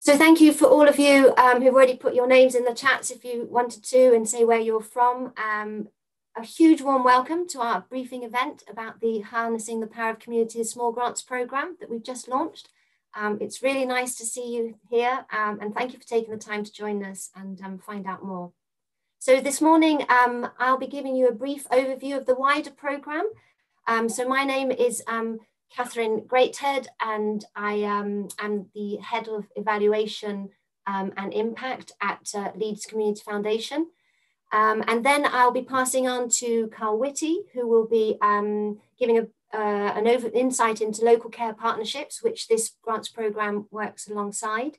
So thank you for all of you who've already put your names in the chats if you wanted to and say where you're from. A huge warm welcome to our briefing event about the Harnessing the Power of Communities Small Grants programme that we've just launched. It's really nice to see you here and thank you for taking the time to join us and find out more. So this morning, I'll be giving you a brief overview of the wider programme. So my name is Catherine Greathead, and I am the Head of Evaluation and Impact at Leeds Community Foundation. And then I'll be passing on to Carl Whitty, who will be giving an insight into local care partnerships, which this grants programme works alongside.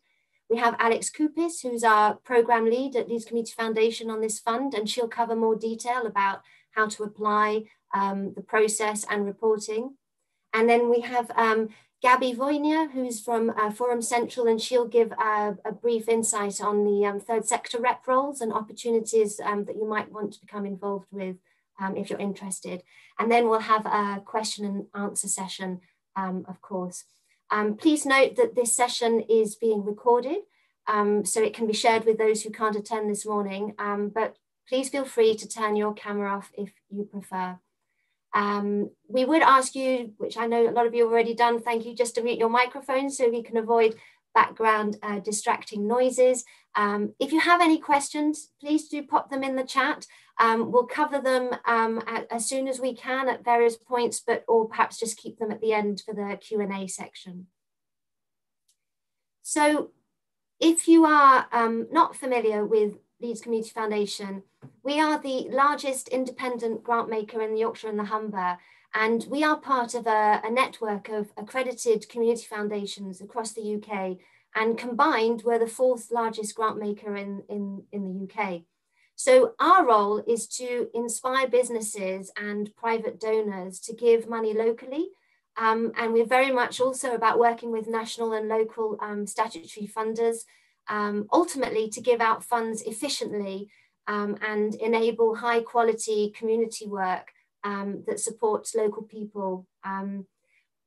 We have Alex Kupis, who's our programme lead at Leeds Community Foundation on this fund, and she'll cover more detail about how to apply the process and reporting. And then we have Gabby Voynia, who's from Forum Central, and she'll give a brief insight on the third sector rep roles and opportunities that you might want to become involved with if you're interested. And then we'll have a question and answer session, of course. Please note that this session is being recorded, so it can be shared with those who can't attend this morning, but please feel free to turn your camera off if you prefer. We would ask you, which I know a lot of you have already done, thank you, just to mute your microphones so we can avoid background distracting noises. If you have any questions, please do pop them in the chat. We'll cover them as soon as we can at various points, or perhaps just keep them at the end for the Q&A section. So if you are not familiar with Leeds Community Foundation, we are the largest independent grant maker in the Yorkshire and the Humber, and we are part of a network of accredited community foundations across the UK, and combined we're the fourth largest grant maker in the UK. So our role is to inspire businesses and private donors to give money locally, and we're very much also about working with national and local statutory funders, ultimately to give out funds efficiently and enable high quality community work that supports local people.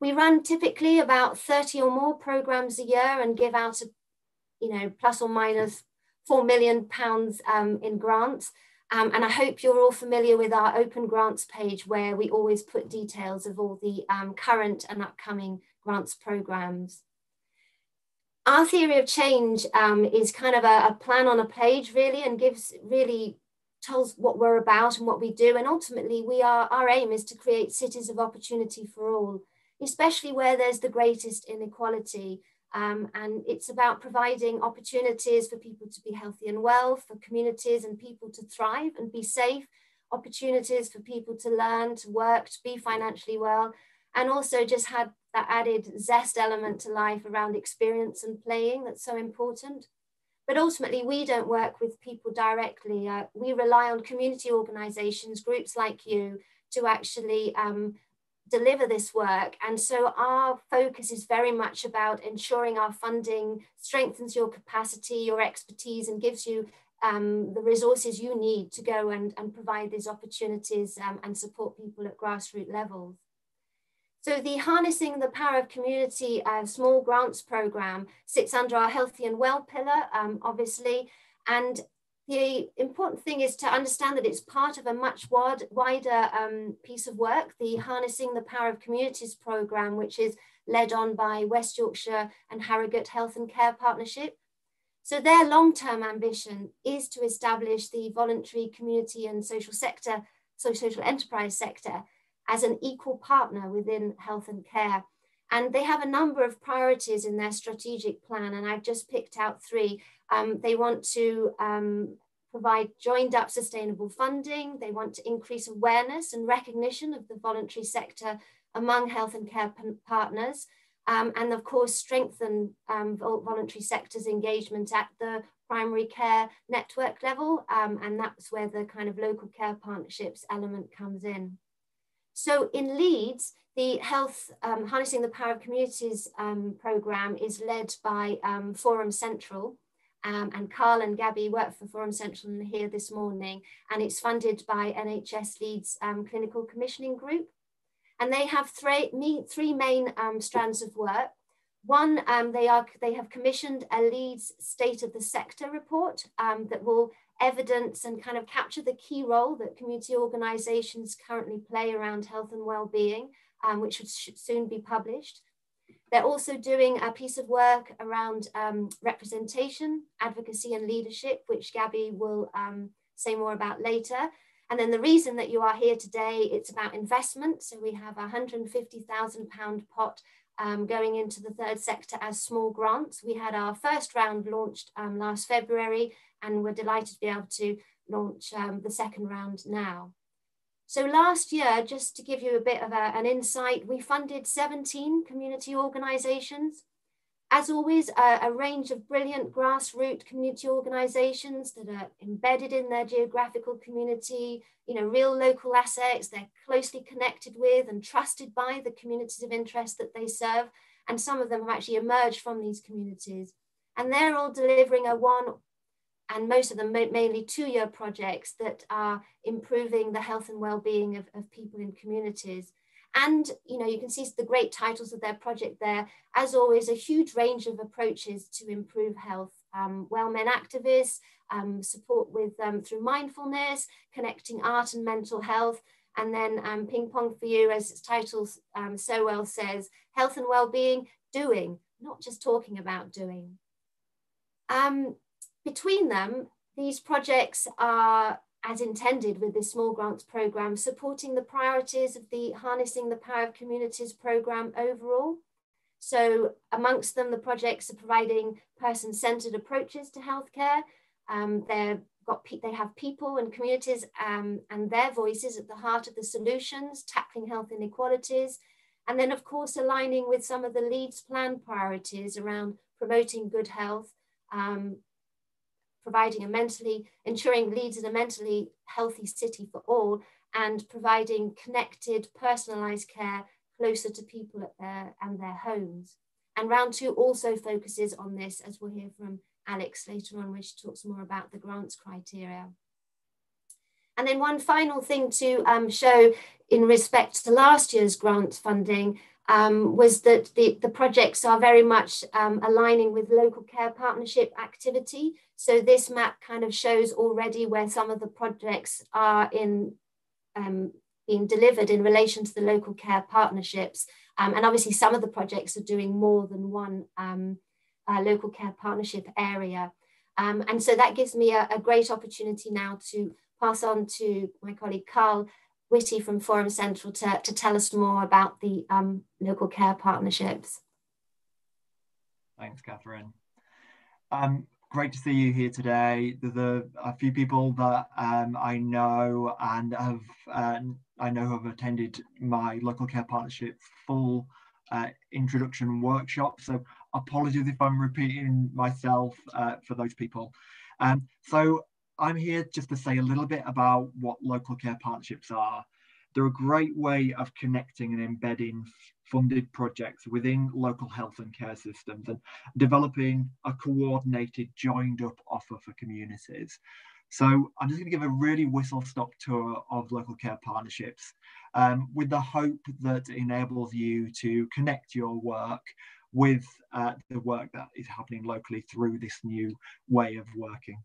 We run typically about 30 or more programs a year and give out, plus or minus £4 million in grants. And I hope you're all familiar with our open grants page, where we always put details of all the current and upcoming grants programs. Our theory of change is kind of a plan on a page, really, and tells what we're about and what we do. And ultimately, our aim is to create cities of opportunity for all, especially where there's the greatest inequality. And it's about providing opportunities for people to be healthy and well, for communities and people to thrive and be safe, opportunities for people to learn, to work, to be financially well, and also just had that added zest element to life around experience and playing that's so important. But ultimately, we don't work with people directly. We rely on community organisations, groups like you, to actually deliver this work. And so our focus is very much about ensuring our funding strengthens your capacity, your expertise, and gives you the resources you need to go and provide these opportunities and support people at grassroots levels. So the Harnessing the Power of Community Small Grants Programme sits under our Healthy and Well pillar, obviously. And the important thing is to understand that it's part of a much wider piece of work, the Harnessing the Power of Communities Programme, which is led on by West Yorkshire and Harrogate Health and Care Partnership. So their long-term ambition is to establish the voluntary community and social enterprise sector as an equal partner within health and care. And they have a number of priorities in their strategic plan, and I've just picked out three. They want to provide joined up sustainable funding. They want to increase awareness and recognition of the voluntary sector among health and care partners. And of course, strengthen voluntary sector's engagement at the primary care network level. And that's where the kind of local care partnerships element comes in. So in Leeds, the Harnessing the Power of Communities programme is led by Forum Central, and Carl and Gabby work for Forum Central and here this morning, and it's funded by NHS Leeds Clinical Commissioning Group. And they have three main strands of work. One, they have commissioned a Leeds State of the Sector report that will evidence and kind of capture the key role that community organisations currently play around health and well-being, which should soon be published. They're also doing a piece of work around representation, advocacy and leadership, which Gabby will say more about later. And then the reason that you are here today, it's about investment. So we have a £150,000 pot going into the third sector as small grants. We had our first round launched last February, and we're delighted to be able to launch the second round now. So last year, just to give you a bit of an insight, we funded 17 community organisations. As always, a range of brilliant grassroots community organisations that are embedded in their geographical community, real local assets. They're closely connected with and trusted by the communities of interest that they serve. And some of them have actually emerged from these communities. And they're all delivering a one, and most of them mainly 2-year projects that are improving the health and well-being of people in communities. And you can see the great titles of their project there. As always, a huge range of approaches to improve health. Well-men activists, support with through mindfulness, connecting art and mental health, and then ping pong for you, as its title so well says, health and well-being, doing, not just talking about doing. Between them, these projects are, as intended with this small grants program, supporting the priorities of the Harnessing the Power of Communities program overall. So amongst them, the projects are providing person-centered approaches to healthcare. They have people and communities and their voices at the heart of the solutions, tackling health inequalities. And then of course, aligning with some of the Leeds plan priorities around promoting good health, ensuring Leeds is a mentally healthy city for all, and providing connected, personalised care closer to people and their homes. And round 2 also focuses on this, as we'll hear from Alex later on, which talks more about the grants criteria. And then one final thing to show in respect to last year's grant funding was that the projects are very much aligning with local care partnership activity. So this map kind of shows already where some of the projects are being delivered in relation to the local care partnerships. And obviously some of the projects are doing more than one local care partnership area. And so that gives me a great opportunity now to pass on to my colleague Carl Whitty from Forum Central to tell us more about the local care partnerships. Thanks, Catherine. Great to see you here today. There's a few people that I know and have attended my local care partnership full introduction workshop. So apologies if I'm repeating myself for those people. So I'm here just to say a little bit about what local care partnerships are. They're a great way of connecting and embedding funded projects within local health and care systems and developing a coordinated, joined up offer for communities. So I'm just going to give a really whistle-stop tour of local care partnerships with the hope that it enables you to connect your work with the work that is happening locally through this new way of working.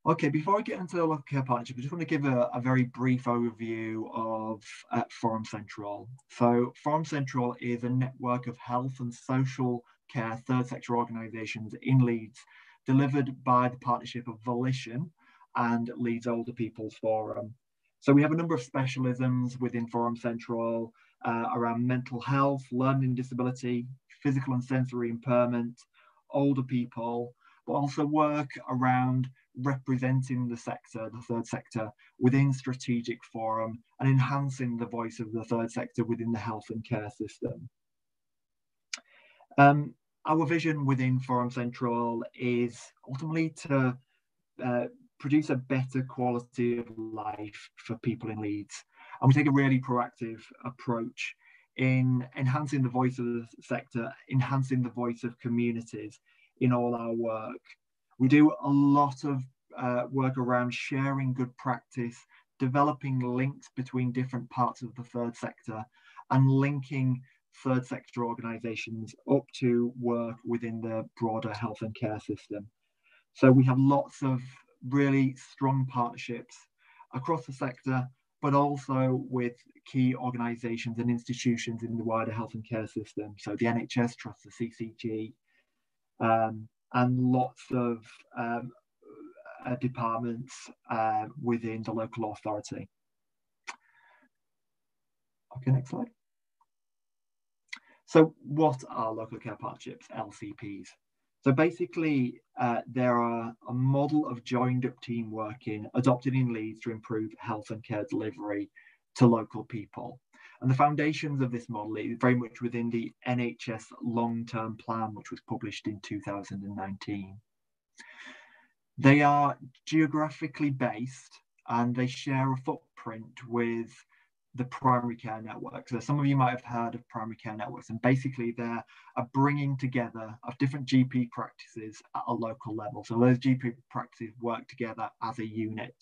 Okay, before I get into the local care partnership, I just want to give a very brief overview of Forum Central. So Forum Central is a network of health and social care third sector organisations in Leeds, delivered by the partnership of Volition and Leeds Older People's Forum. So we have a number of specialisms within Forum Central around mental health, learning disability, physical and sensory impairment, older people, but also work around representing the sector, the third sector, within strategic forum and enhancing the voice of the third sector within the health and care system. Our vision within Forum Central is ultimately to produce a better quality of life for people in Leeds. And we take a really proactive approach in enhancing the voice of the sector, enhancing the voice of communities in all our work. We do a lot of work around sharing good practice, developing links between different parts of the third sector, and linking third sector organisations up to work within the broader health and care system. So we have lots of really strong partnerships across the sector, but also with key organisations and institutions in the wider health and care system. So the NHS Trust, the CCG, and lots of departments within the local authority. Okay, next slide. So what are local care partnerships, LCPs? So basically, they're a model of joined up team working adopted in Leeds to improve health and care delivery to local people. And the foundations of this model is very much within the NHS long-term plan, which was published in 2019. They are geographically based and they share a footprint with the primary care network. So some of you might have heard of primary care networks, and basically they're a bringing together of different GP practices at a local level. So those GP practices work together as a unit.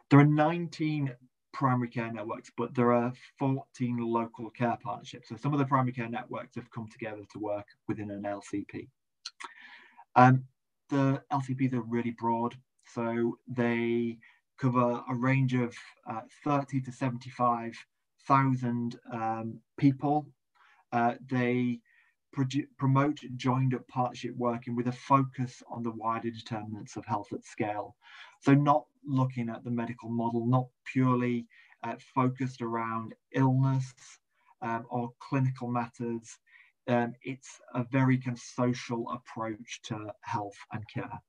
There are 19 primary care networks, but there are 14 local care partnerships. So some of the primary care networks have come together to work within an LCP. The LCPs are really broad, so they cover a range of 30 to 75,000 people. They promote joined up partnership working with a focus on the wider determinants of health at scale. So not looking at the medical model, not purely focused around illness or clinical matters. It's a very kind of social approach to health and care.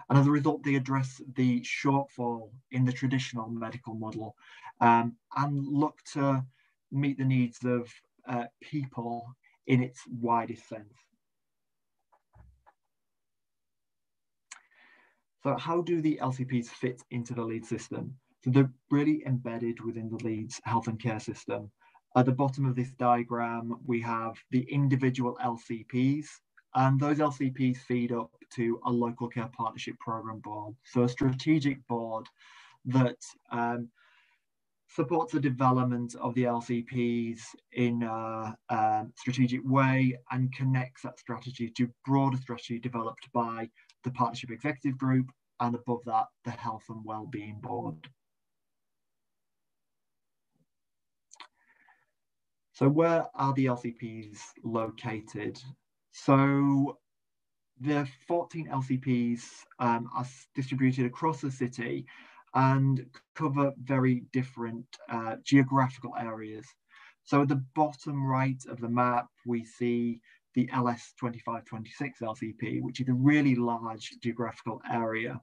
And as a result, they address the shortfall in the traditional medical model and look to meet the needs of people in its widest sense. So how do the LCPs fit into the Leeds system? So they're really embedded within the Leeds health and care system. At the bottom of this diagram, we have the individual LCPs, and those LCPs feed up to a local care partnership program board. So a strategic board that supports the development of the LCPs in a strategic way and connects that strategy to broader strategy developed by the partnership executive group, and above that, the health and wellbeing board. So where are the LCPs located? So the 14 LCPs are distributed across the city and cover very different geographical areas. So at the bottom right of the map, we see the LS 2526 LCP, which is a really large geographical area.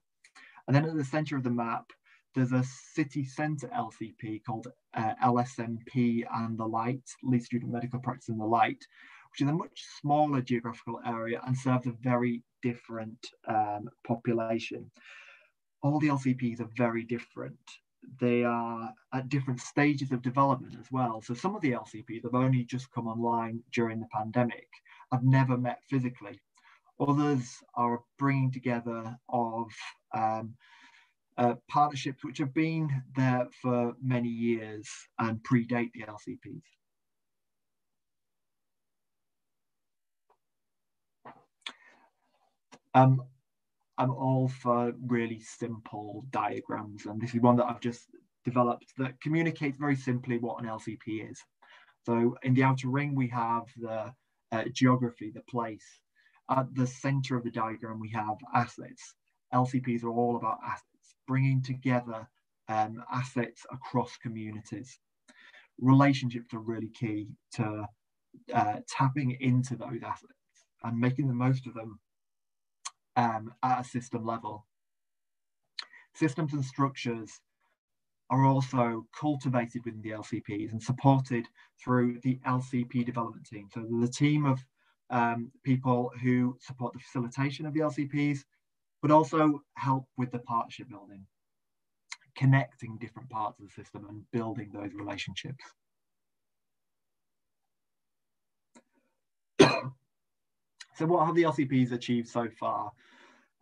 And then at the center of the map, there's a city centre LCP called LSMP and the Light, Leeds Student Medical Practice and the Light, which is a much smaller geographical area and serves a very different population. All the LCPs are very different. They are at different stages of development as well. So some of the LCPs have only just come online during the pandemic. I've never met physically. Others are bringing together of partnerships which have been there for many years and predate the LCPs. I'm all for really simple diagrams, and this is one that I've just developed that communicates very simply what an LCP is. So in the outer ring, we have the geography, the place. At the center of the diagram, we have assets. LCPs are all about assets, bringing together assets across communities. Relationships are really key to tapping into those assets and making the most of them at a system level. Systems and structures are also cultivated within the LCPs and supported through the LCP development team. So there's a team of people who support the facilitation of the LCPs, but also help with the partnership building, connecting different parts of the system and building those relationships. So what have the LCPs achieved so far?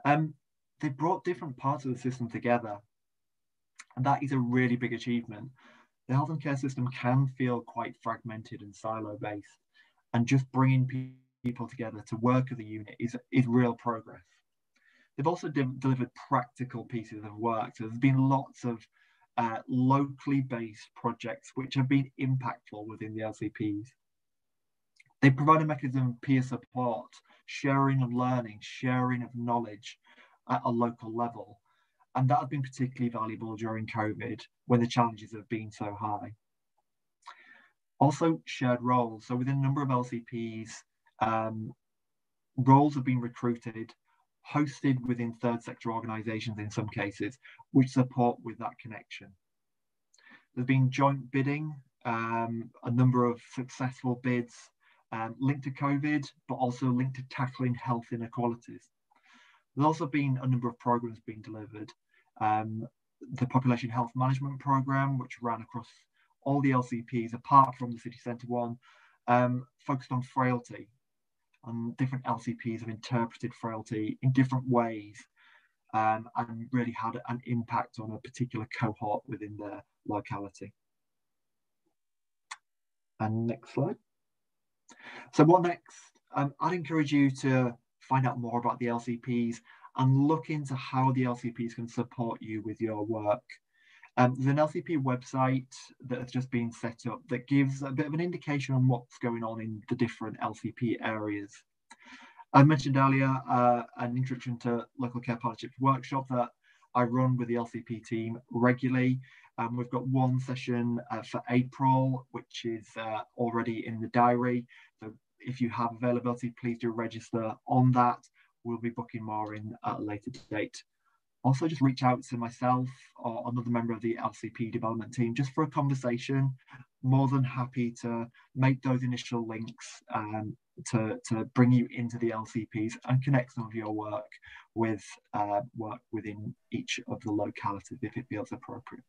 They brought different parts of the system together, and that is a really big achievement. the health and care system can feel quite fragmented and silo-based, and just bringing people together to work as a unit is real progress. They've also delivered practical pieces of work. So there's been lots of locally based projects which have been impactful within the LCPs. They provide a mechanism of peer support, sharing of learning, sharing of knowledge at a local level. And that has been particularly valuable during COVID when the challenges have been so high. Also shared roles. So within a number of LCPs, roles have been recruited, hosted within third sector organisations in some cases, which support with that connection. There's been joint bidding, a number of successful bids linked to COVID, but also linked to tackling health inequalities. There's also been a number of programmes being delivered. The Population Health Management Programme, which ran across all the LCPs, apart from the city centre one, focused on frailty. And different LCPs have interpreted frailty in different ways, and really had an impact on a particular cohort within their locality. And next slide. So what next? I'd encourage you to find out more about the LCPs and look into how the LCPs can support you with your work. There's an LCP website that has just been set up that gives a bit of an indication on what's going on in the different LCP areas. I mentioned earlier an introduction to local care partnerships workshop that I run with the LCP team regularly. We've got one session for April, which is already in the diary. So if you have availability, please do register on that. We'll be booking more in at a later date. Also, just reach out to myself or another member of the LCP development team just for a conversation. More than happy to make those initial links to bring you into the LCPs and connect some of your work with work within each of the localities if it feels appropriate.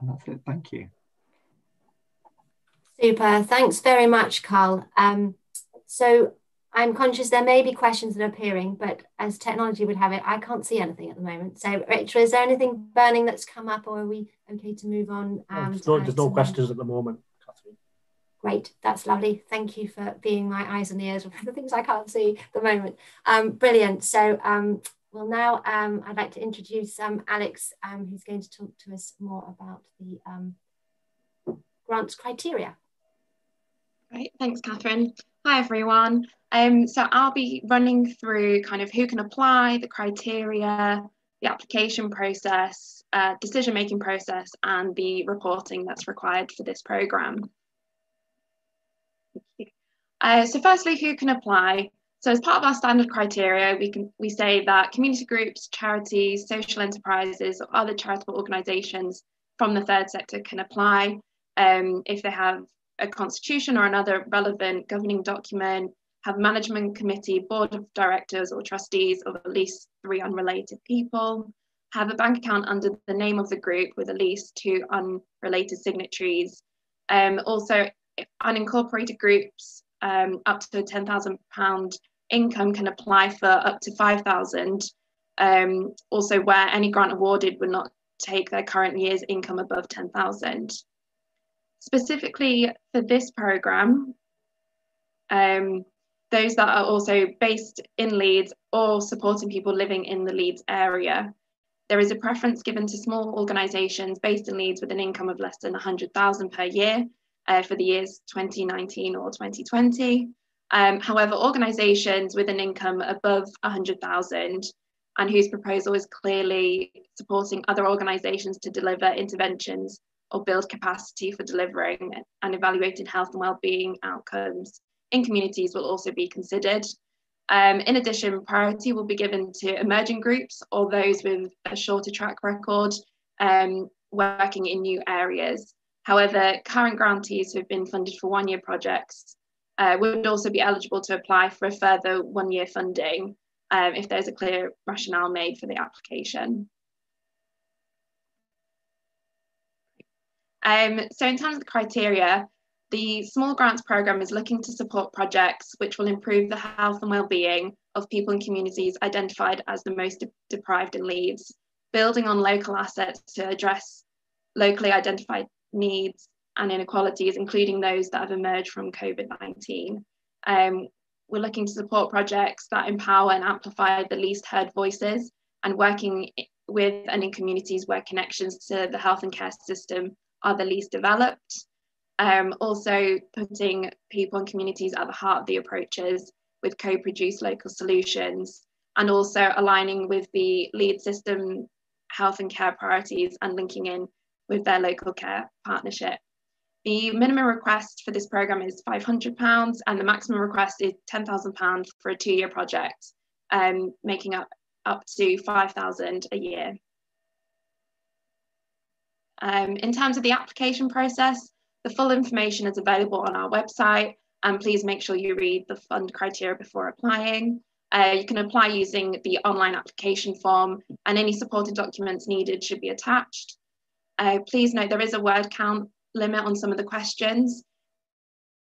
And that's it. Thank you. Super. Thanks very much, Carl. So I'm conscious there may be questions that are appearing, but as technology would have it, I can't see anything at the moment. So, Rachel, is there anything burning that's come up, or are we okay to move on? There's no questions at the moment, Catherine. Great, that's lovely. Thank you for being my eyes and ears for the things I can't see at the moment. Brilliant. So, well, now I'd like to introduce Alex, who's going to talk to us more about the grants criteria. Great, thanks, Catherine. Hi, everyone. So I'll be running through kind of who can apply, the criteria, the application process, decision-making process, and the reporting that's required for this programme. So firstly, who can apply? So as part of our standard criteria, we say that community groups, charities, social enterprises, or other charitable organisations from the third sector can apply if they have a constitution or another relevant governing document, have a management committee, board of directors or trustees of at least 3 unrelated people, have a bank account under the name of the group with at least 2 unrelated signatories. Also, unincorporated groups up to £10,000 income can apply for up to 5,000. Also, where any grant awarded would not take their current year's income above 10,000. Specifically for this programme, those that are also based in Leeds or supporting people living in the Leeds area. There is a preference given to small organisations based in Leeds with an income of less than 100,000 per year for the years 2019 or 2020. However, organisations with an income above 100,000 and whose proposal is clearly supporting other organisations to deliver interventions or build capacity for delivering and evaluating health and wellbeing outcomes in communities will also be considered. In addition, priority will be given to emerging groups or those with a shorter track record working in new areas. However, current grantees who have been funded for 1-year projects would also be eligible to apply for a further 1-year funding if there's a clear rationale made for the application. So in terms of the criteria, the Small Grants Programme is looking to support projects which will improve the health and wellbeing of people in communities identified as the most deprived in Leeds, building on local assets to address locally identified needs and inequalities, including those that have emerged from COVID-19. We're looking to support projects that empower and amplify the least heard voices, and working with and in communities where connections to the health and care system are the least developed. Also putting people and communities at the heart of the approaches with co-produced local solutions, and also aligning with the Leeds System health and care priorities and linking in with their local care partnership. The minimum request for this programme is £500 and the maximum request is £10,000 for a 2-year project, making up to £5,000 a year. In terms of the application process, the full information is available on our website, and please make sure you read the fund criteria before applying. You can apply using the online application form, and any supporting documents needed should be attached. Please note there is a word count limit on some of the questions.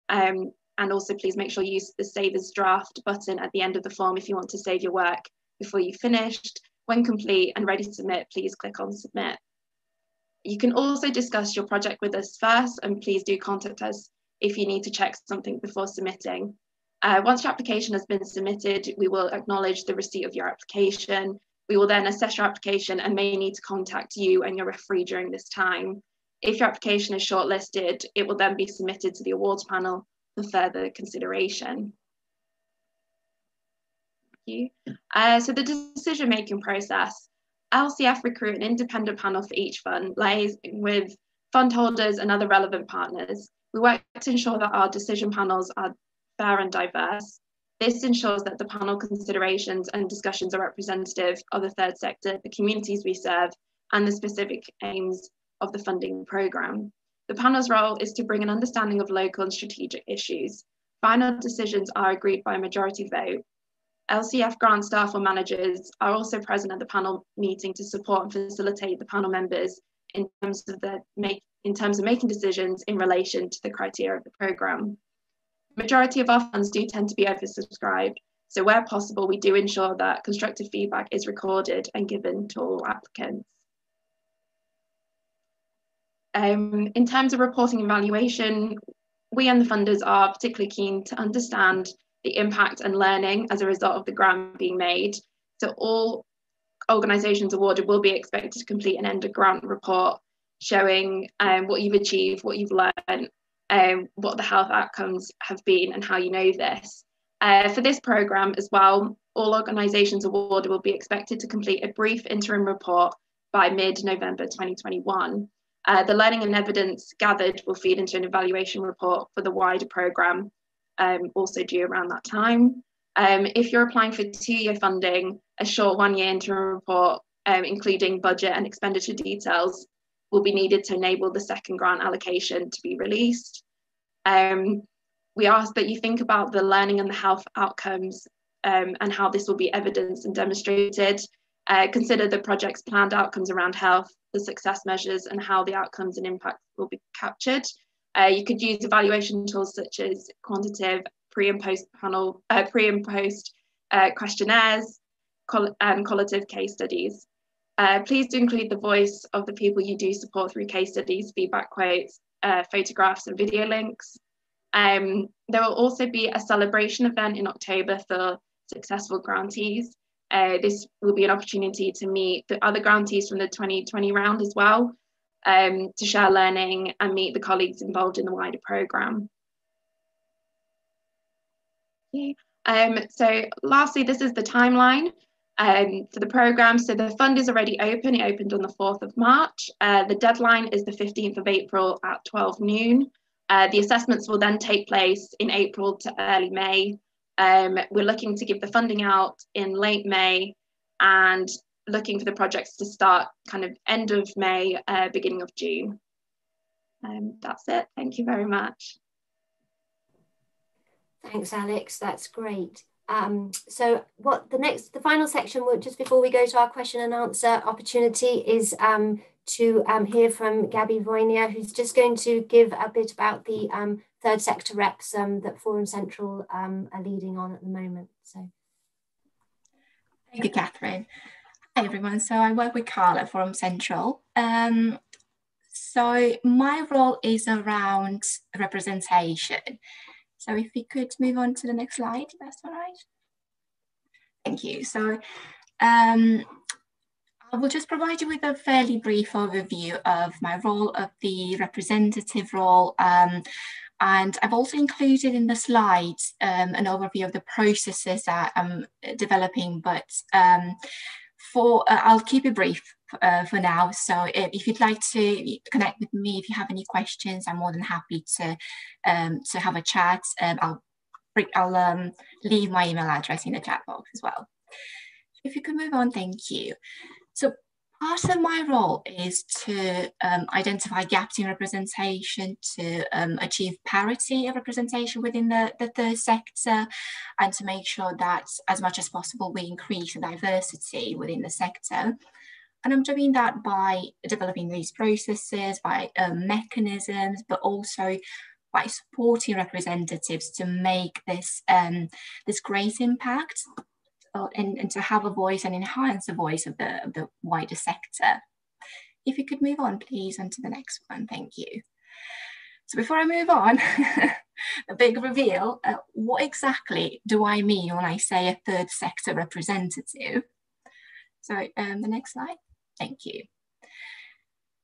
And also please make sure you use the Save as Draft button at the end of the form if you want to save your work before you've finished. When complete and ready to submit, please click on Submit. You can also discuss your project with us first, and please do contact us if you need to check something before submitting. Once your application has been submitted, we will acknowledge the receipt of your application. We will then assess your application and may need to contact you and your referee during this time. If your application is shortlisted, it will then be submitted to the awards panel for further consideration. Thank you. So the decision-making process. LCF recruit an independent panel for each fund, liaising with fund holders and other relevant partners. We work to ensure that our decision panels are fair and diverse. This ensures that the panel considerations and discussions are representative of the third sector, the communities we serve, and the specific aims of the funding programme. The panel's role is to bring an understanding of local and strategic issues. Final decisions are agreed by a majority vote. LCF grant staff or managers are also present at the panel meeting to support and facilitate the panel members in terms of making decisions in relation to the criteria of the programme. The majority of our funds do tend to be oversubscribed, so where possible, we do ensure that constructive feedback is recorded and given to all applicants. In terms of reporting and valuation, we and the funders are particularly keen to understand the impact and learning as a result of the grant being made. So all organisations awarded will be expected to complete an end of grant report showing what you've achieved, what you've learned, what the health outcomes have been and how you know this. For this programme as well, all organisations awarded will be expected to complete a brief interim report by mid-November 2021. The learning and evidence gathered will feed into an evaluation report for the wider programme, also due around that time. If you're applying for 2-year funding, a short 1-year interim report, including budget and expenditure details, will be needed to enable the second grant allocation to be released. We ask that you think about the learning and the health outcomes and how this will be evidenced and demonstrated. Consider the project's planned outcomes around health, the success measures, and how the outcomes and impact will be captured. You could use evaluation tools such as quantitative pre and post questionnaires and qualitative case studies. Please do include the voice of the people you do support through case studies, feedback quotes, photographs and video links. There will also be a celebration event in October for successful grantees. This will be an opportunity to meet the other grantees from the 2020 round as well, to share learning and meet the colleagues involved in the wider programme. Okay. So lastly, this is the timeline for the programme. So the fund is already open. It opened on the 4th of March. The deadline is the 15th of April at 12 noon. The assessments will then take place in April to early May. We're looking to give the funding out in late May and looking for the projects to start kind of end of May, beginning of June. That's it. Thank you very much. Thanks, Alex. That's great. So the final section, just before we go to our question and answer opportunity, is to hear from Gabby Voynier, who's just going to give a bit about the third sector reps that Forum Central are leading on at the moment. So, thank you, Catherine. Hi everyone. So I work with Carl at Forum Central. So my role is around representation. So if we could move on to the next slide, if that's all right. Thank you. So I will just provide you with a fairly brief overview of my role, of the representative role, and I've also included in the slides an overview of the processes that I'm developing, but I'll keep it brief for now. So if you'd like to connect with me, if you have any questions, I'm more than happy to have a chat. I'll leave my email address in the chat box as well. If you could move on, thank you. So part of my role is to identify gaps in representation, to achieve parity of representation within the third sector, and to make sure that as much as possible we increase the diversity within the sector. And I'm doing that by developing these processes, by mechanisms, but also by supporting representatives to make this, this great impact and to have a voice and enhance the voice of the wider sector. If you could move on, please, onto the next one, thank you. So before I move on, a big reveal, what exactly do I mean when I say a third sector representative? So the next slide, thank you.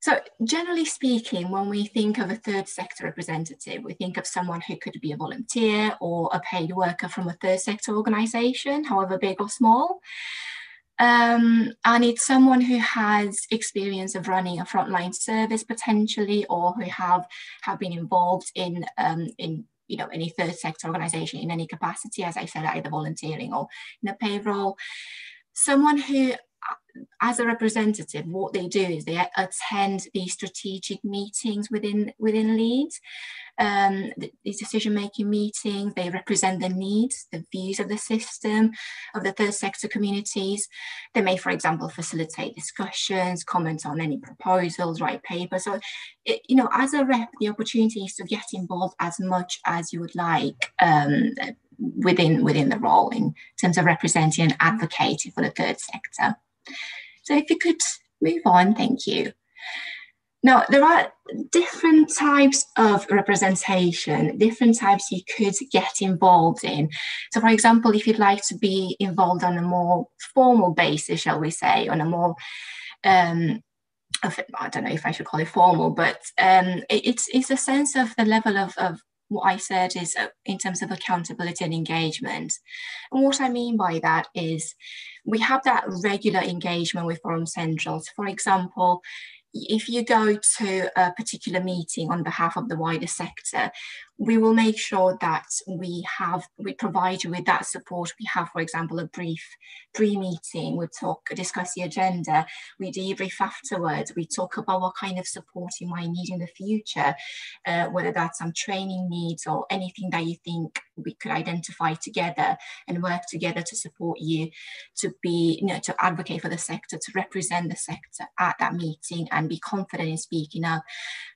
So generally speaking, when we think of a third sector representative, we think of someone who could be a volunteer or a paid worker from a third sector organisation, however big or small. And it's someone who has experience of running a frontline service potentially, or who have been involved in any third sector organisation in any capacity, as I said, either volunteering or in a payroll. Someone who, as a representative, what they do is they attend these strategic meetings within Leeds, these decision-making meetings. They represent the needs, the views of the system, of the third sector communities. They may, for example, facilitate discussions, comment on any proposals, write papers. So, as a rep, the opportunity is to get involved as much as you would like within the role in terms of representing and advocating for the third sector. So if you could move on, thank you. Now, there are different types of representation, different types you could get involved in. So for example, if you'd like to be involved on a more formal basis, shall we say, on a more, I don't know if I should call it formal, but it's a sense of the level of what I said is in terms of accountability and engagement. And what I mean by that is we have that regular engagement with Forum Central. So for example, if you go to a particular meeting on behalf of the wider sector, we will make sure that we provide you with that support. We have, for example, a brief pre-meeting. We discuss the agenda. We debrief afterwards. We talk about what kind of support you might need in the future, whether that's some training needs or anything that you think we could identify together and work together to support you to be, to advocate for the sector, to represent the sector at that meeting and be confident in speaking up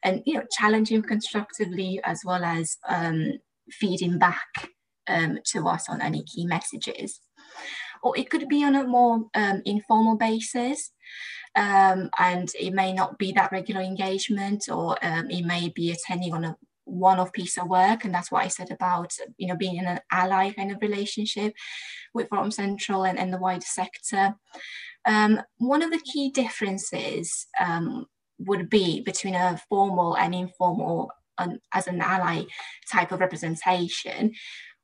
and, challenging constructively, as well as feeding back to us on any key messages. Or it could be on a more informal basis, and it may not be that regular engagement, or it may be attending on a one-off piece of work, and that's what I said about being in an ally kind of relationship with Forum Central and the wider sector. One of the key differences would be between a formal and informal as an ally type of representation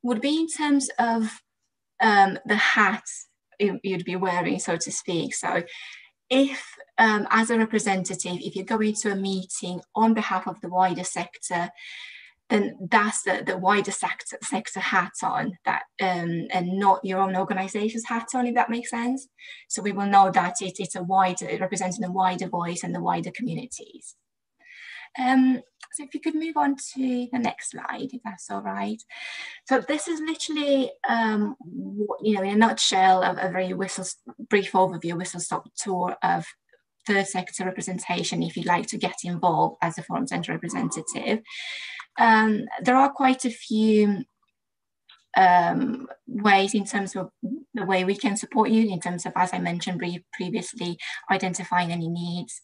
would be in terms of the hat you'd be wearing, so to speak. So if as a representative, if you're going to a meeting on behalf of the wider sector, then that's the wider sector hat on, that and not your own organisation's hat on, if that makes sense. So we will know that it's representing a wider voice and the wider communities. So if you could move on to the next slide, if that's all right. So this is literally, in a nutshell, a very brief overview, whistle-stop tour of third sector representation if you'd like to get involved as a Forum Centre representative. There are quite a few ways in terms of the way we can support you, in terms of, as I mentioned previously, identifying any needs,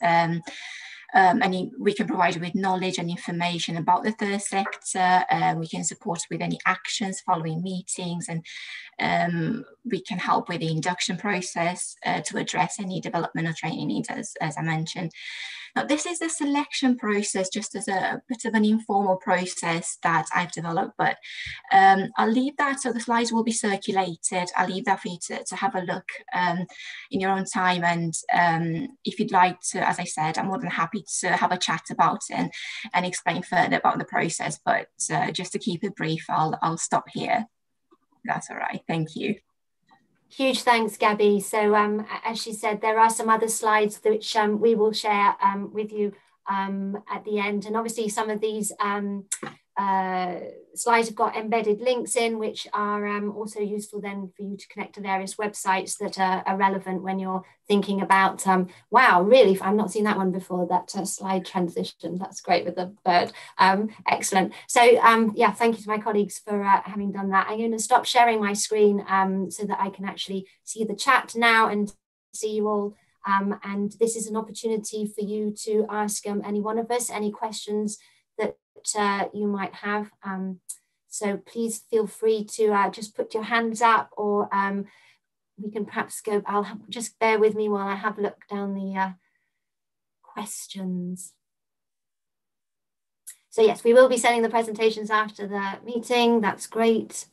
and we can provide you with knowledge and information about the third sector. We can support with any actions following meetings, and we can help with the induction process to address any development or training needs, as I mentioned. Now, this is a selection process, just as a bit of an informal process that I've developed, but I'll leave that, so the slides will be circulated. I'll leave that for you to have a look in your own time, and if you'd like to, as I said, I'm more than happy to have a chat about it and explain further about the process, but just to keep it brief, I'll stop here. That's all right, thank you. Huge thanks, Gabby. So as she said, there are some other slides which we will share with you at the end. And obviously some of these slides have got embedded links in, which are also useful then for you to connect to various websites that are relevant when you're thinking about, wow, really, I've not seen that one before, that slide transition. That's great with the bird. Excellent. So yeah, thank you to my colleagues for having done that. I'm going to stop sharing my screen so that I can actually see the chat now and see you all. And this is an opportunity for you to ask any one of us any questions that you might have. So please feel free to just put your hands up, or we can perhaps go, just bear with me while I have a look down the questions. So yes, we will be sending the presentations after the meeting. That's great.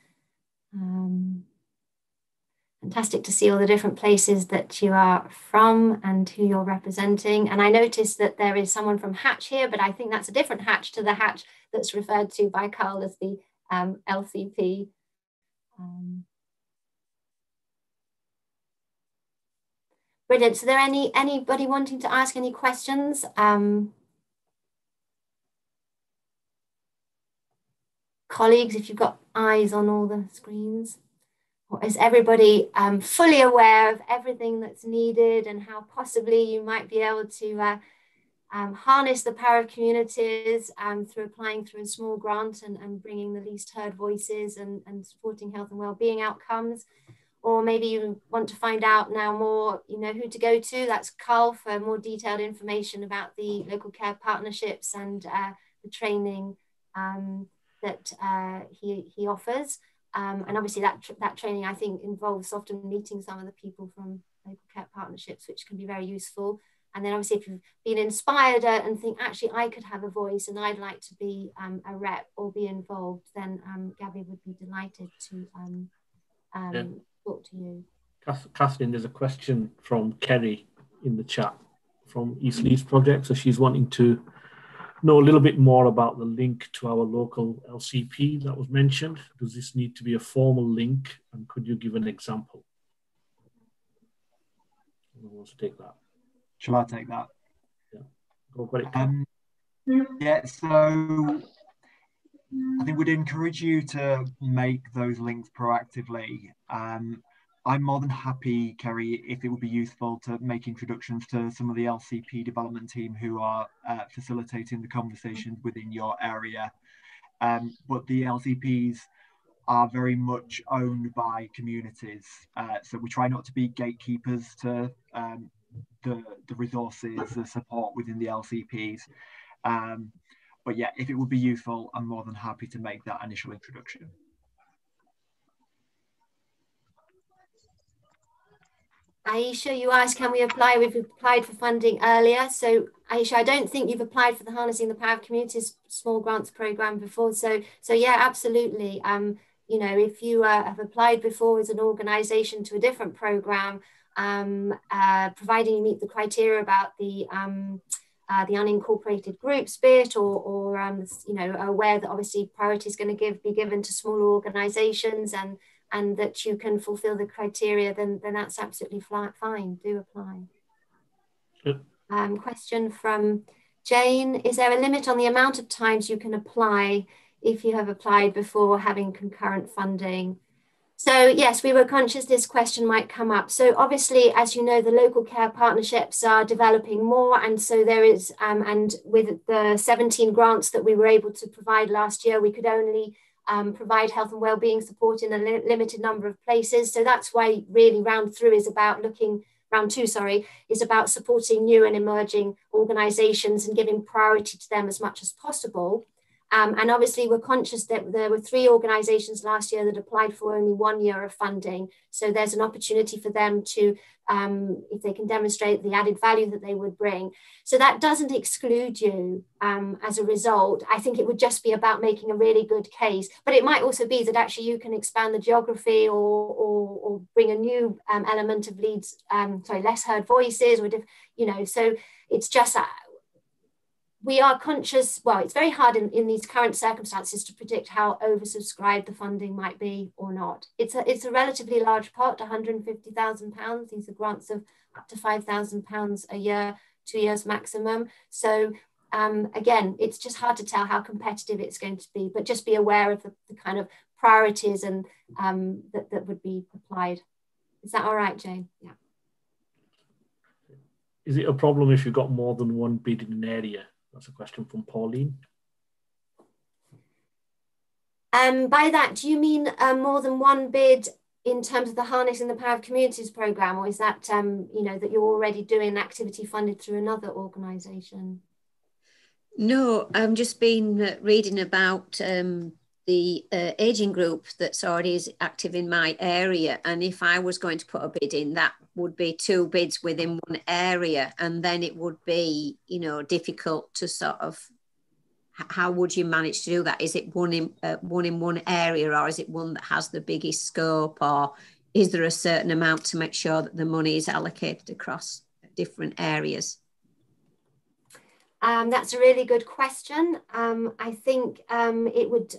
Fantastic to see all the different places that you are from and who you're representing. And I noticed that there is someone from Hatch here, but I think that's a different Hatch to the Hatch that's referred to by Carl as the LCP. Brilliant. So there anybody wanting to ask any questions? Colleagues, if you've got eyes on all the screens. Or is everybody fully aware of everything that's needed and how possibly you might be able to harness the power of communities through applying through a small grant and bringing the least heard voices and supporting health and well-being outcomes? Or maybe you want to find out now more, you know, who to go to. That's Carl for more detailed information about the local care partnerships and the training that he offers. And obviously that training, I think, involves often meeting some of the people from local care partnerships, which can be very useful. And then obviously if you've been inspired and think, actually, I could have a voice and I'd like to be a rep or be involved, then Gabby would be delighted to talk to you. Catherine, there's a question from Kerry in the chat from East Leeds Project. So she's wanting to know a little bit more about the link to our local LCP that was mentioned. Does this need to be a formal link, and could you give an example? Who wants to take that? Shall I take that? Yeah, go for it. Yeah, so I think we'd encourage you to make those links proactively. I'm more than happy, Kerry, if it would be useful to make introductions to some of the LCP development team who are facilitating the conversations within your area. But the LCPs are very much owned by communities. So we try not to be gatekeepers to the resources, the support within the LCPs. But yeah, if it would be useful, I'm more than happy to make that initial introduction. Aisha, you asked, can we apply? We've applied for funding earlier. So Aisha, I don't think you've applied for the Harnessing the Power of Communities Small Grants Programme before. So yeah, absolutely. You know, if you have applied before as an organisation to a different programme, providing you meet the criteria about the unincorporated groups bit, or you know, aware that obviously priority is going to be given to smaller organisations, and that you can fulfil the criteria, then that's absolutely fine. Do apply. Good. Question from Jane. Is there a limit on the amount of times you can apply if you have applied before having concurrent funding? So yes, we were conscious this question might come up. So obviously, as you know, the local care partnerships are developing more. And so there is, and with the 17 grants that we were able to provide last year, we could only provide health and wellbeing support in a limited number of places. So that's why really round through is about looking round two, sorry, is about supporting new and emerging organisations and giving priority to them as much as possible. And obviously we're conscious that there were 3 organisations last year that applied for only 1 year of funding. So there's an opportunity for them to, if they can demonstrate the added value that they would bring. So that doesn't exclude you as a result. I think it would just be about making a really good case. But it might also be that actually you can expand the geography or bring a new element of Leeds, less heard voices, or, so it's just we are conscious, well, it's very hard in these current circumstances to predict how oversubscribed the funding might be or not. It's a relatively large pot, £150,000. These are grants of up to £5,000 a year, 2 years maximum. So again, it's just hard to tell how competitive it's going to be, but just be aware of the kind of priorities and that would be applied. Is that all right, Jane? Yeah. Is it a problem if you've got more than one bid in an area? That's a question from Pauline. By that, do you mean more than one bid in terms of the Harnessing the Power of Communities programme, or is that, that you're already doing an activity funded through another organisation? No, I've just been reading about the ageing group that's already is active in my area. And if I was going to put a bid in, that would be 2 bids within one area. And then it would be, difficult to sort of, how would you manage to do that? Is it one in one area, or is it one that has the biggest scope, or is there a certain amount to make sure that the money is allocated across different areas? That's a really good question. I think it would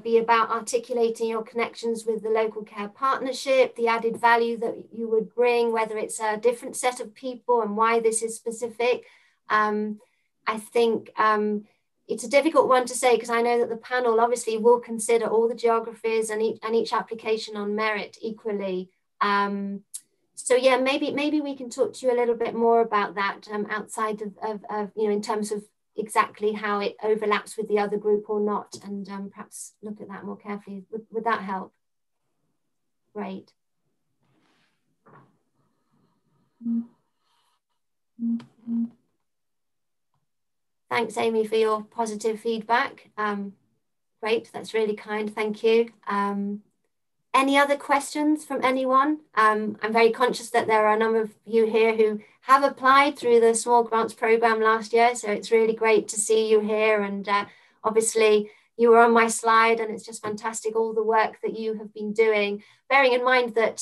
be about articulating your connections with the local care partnership, the added value that you would bring, whether it's a different set of people and why this is specific. I think it's a difficult one to say, because I know that the panel obviously will consider all the geographies and each application on merit equally. So yeah, maybe we can talk to you a little bit more about that outside of in terms of exactly how it overlaps with the other group or not, and perhaps look at that more carefully. Would that help? Great. Thanks, Amy, for your positive feedback. Great, that's really kind, thank you. Any other questions from anyone? I'm very conscious that there are a number of you here who have applied through the Small Grants Programme last year, so it's really great to see you here. And obviously you were on my slide, and it's just fantastic all the work that you have been doing, bearing in mind that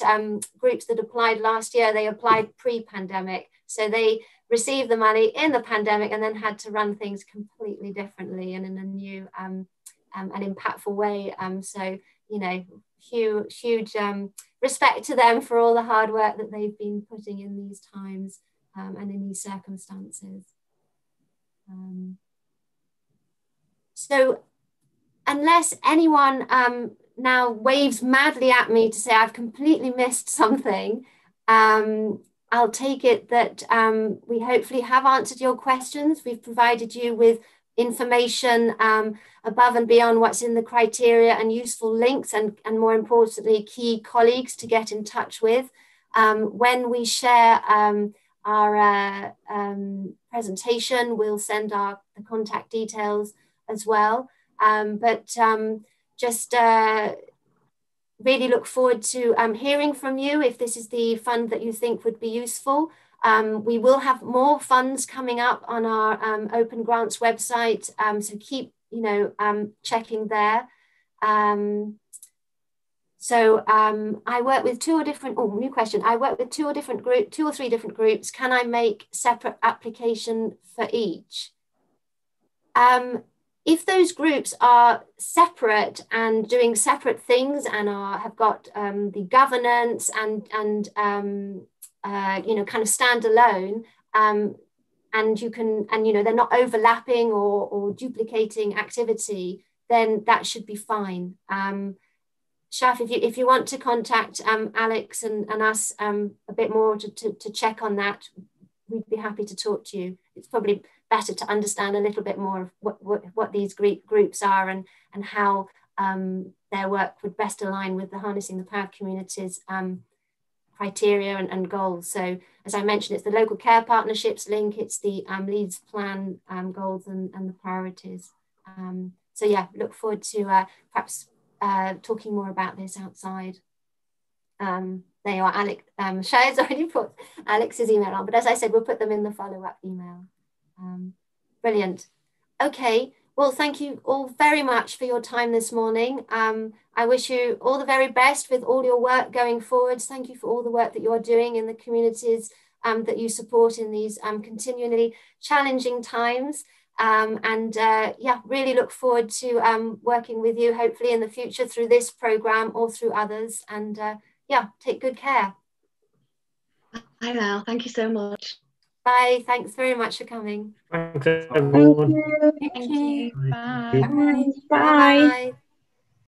groups that applied last year, they applied pre-pandemic. So they received the money in the pandemic and then had to run things completely differently and in a new and impactful way. So, huge respect to them for all the hard work that they've been putting in these times and in these circumstances. So unless anyone now waves madly at me to say I've completely missed something, I'll take it that we hopefully have answered your questions. We've provided you with information above and beyond what's in the criteria, and useful links, and more importantly, key colleagues to get in touch with. When we share our presentation, we'll send the contact details as well. Just really look forward to hearing from you if this is the fund that you think would be useful. We will have more funds coming up on our Open Grants website, so keep checking there. I work with two or three different groups. Can I make separate application for each? If those groups are separate and doing separate things and have got the governance and kind of standalone, and you can, they're not overlapping or duplicating activity, then that should be fine. Shaf, if you want to contact Alex and us a bit more to check on that, we'd be happy to talk to you. It's probably better to understand a little bit more of what these groups are and how their work would best align with the Harnessing the Power of Communities criteria and goals. So as I mentioned, it's the local care partnerships link, it's the Leeds plan goals and the priorities. So yeah, look forward to perhaps talking more about this outside. There you are, Alex. Shaya's already put Alex's email on, but as I said, we'll put them in the follow-up email. Brilliant. Okay, well, thank you all very much for your time this morning. I wish you all the very best with all your work going forwards. Thank you for all the work that you're doing in the communities that you support in these continually challenging times. Yeah, really look forward to working with you, hopefully in the future through this programme or through others. And yeah, take good care. Hi, Mel. Thank you so much. Bye. Thanks very much for coming. Thanks, everyone. Thank you. Bye. Bye. Bye. Bye.